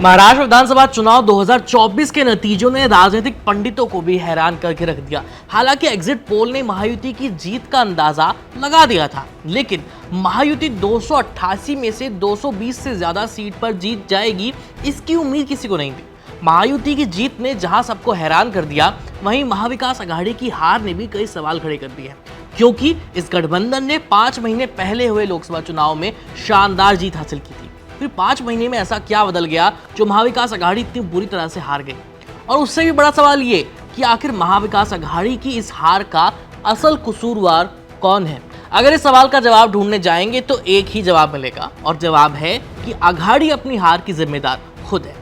महाराष्ट्र विधानसभा चुनाव 2024 के नतीजों ने राजनीतिक पंडितों को भी हैरान करके रख दिया। हालांकि एग्जिट पोल ने महायुति की जीत का अंदाजा लगा दिया था, लेकिन महायुति 288 में से 220 से ज्यादा सीट पर जीत जाएगी, इसकी उम्मीद किसी को नहीं थी। महायुति की जीत ने जहां सबको हैरान कर दिया, वहीं महाविकास आघाड़ी की हार ने भी कई सवाल खड़े कर दिए, क्योंकि इस गठबंधन ने 5 महीने पहले हुए लोकसभा चुनाव में शानदार जीत हासिल की थी। फिर 5 महीने में ऐसा क्या बदल गया जो महाविकास आघाड़ी इतनी बुरी तरह से हार गई? और उससे भी बड़ा सवाल ये कि आखिर महाविकास आघाड़ी की इस हार का असल कसूरवार कौन है? अगर इस सवाल का जवाब ढूंढने जाएंगे तो एक ही जवाब मिलेगा, और जवाब है कि आघाड़ी अपनी हार की जिम्मेदार खुद है।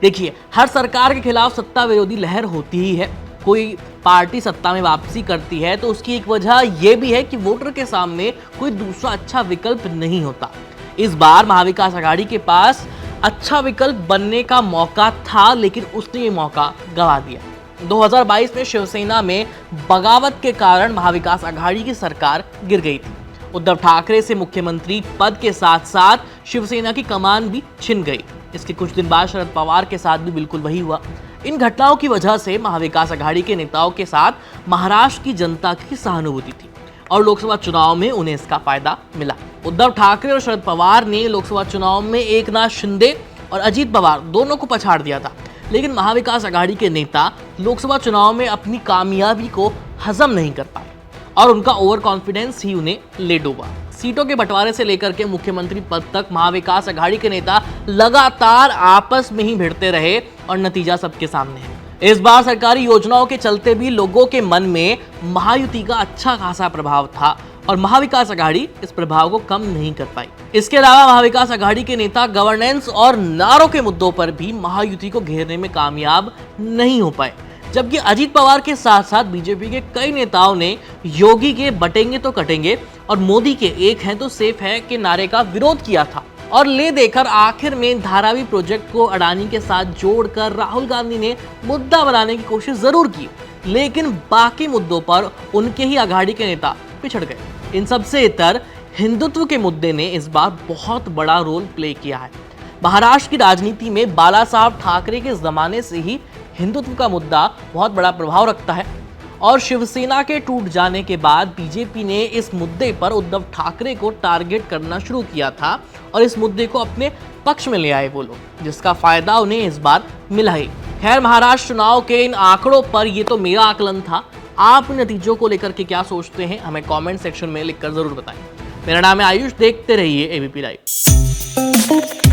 देखिए, हर सरकार के खिलाफ सत्ता विरोधी लहर होती ही है। कोई पार्टी सत्ता में वापसी करती है तो उसकी एक वजह यह भी है कि वोटर के सामने कोई दूसरा अच्छा विकल्प नहीं होता। इस बार महाविकास आघाड़ी के पास अच्छा विकल्प बनने का मौका था, लेकिन उसने ये मौका गंवा दिया। 2022 में शिवसेना में बगावत के कारण महाविकास आघाड़ी की सरकार गिर गई थी। उद्धव ठाकरे से मुख्यमंत्री पद के साथ साथ शिवसेना की कमान भी छिन गई। इसके कुछ दिन बाद शरद पवार के साथ भी बिल्कुल वही हुआ। इन घटनाओं की वजह से महाविकास आघाड़ी के नेताओं के साथ महाराष्ट्र की जनता की सहानुभूति थी, और लोकसभा चुनाव में उन्हें इसका फायदा मिला। उद्धव ठाकरे और शरद पवार ने लोकसभा चुनाव में एकनाथ शिंदे और अजीत पवार दोनों को पछाड़ दिया था, लेकिन महाविकास आघाड़ी के नेता लोकसभा चुनाव में अपनी कामयाबी को हजम नहीं कर पाए, और उनका ओवर कॉन्फिडेंस ही उन्हें ले डूबा। सीटों के बंटवारे से लेकर के मुख्यमंत्री पद तक महाविकास आघाड़ी के नेता लगातार आपस में ही भिड़ते रहे, और नतीजा सबके सामने है। इस बार सरकारी योजनाओं के चलते भी लोगों के मन में महायुति का अच्छा खासा प्रभाव था, और महाविकास आघाड़ी इस प्रभाव को कम नहीं कर पाई। इसके अलावा महाविकास आघाड़ी के नेता गवर्नेंस और नारों के मुद्दों पर भी महायुति को घेरने में कामयाब नहीं हो पाए, जबकि अजीत पवार के साथ साथ बीजेपी के कई नेताओं ने योगी के बटेंगे तो कटेंगे और मोदी के एक हैं तो सेफ है के नारे का विरोध किया था, और ले देकर आखिर में धारावी प्रोजेक्ट को अडानी के साथ जोड़कर राहुल गांधी ने मुद्दा बनाने की कोशिश जरूर की, लेकिन बाकी मुद्दों पर उनके ही आघाड़ी के नेता पिछड़ गए। इन सबसे इतर हिंदुत्व के मुद्दे ने इस बार बहुत बड़ा रोल प्ले किया है। महाराष्ट्र की राजनीति में बाला साहब ठाकरे के जमाने से ही हिंदुत्व का मुद्दा बहुत बड़ा प्रभाव रखता है, और शिवसेना के टूट जाने के बाद बीजेपी ने इस मुद्दे पर उद्धव ठाकरे को टारगेट करना शुरू किया था, और इस मुद्दे को अपने पक्ष में ले आए वो लोग, जिसका फायदा उन्हें इस बार मिला ही। खैर, महाराष्ट्र चुनाव के इन आंकड़ों पर ये तो मेरा आकलन था। आप नतीजों को लेकर के क्या सोचते हैं, हमें कमेंट सेक्शन में लिखकर जरूर बताएं। मेरा नाम है आयुष, देखते रहिए एबीपी लाइव।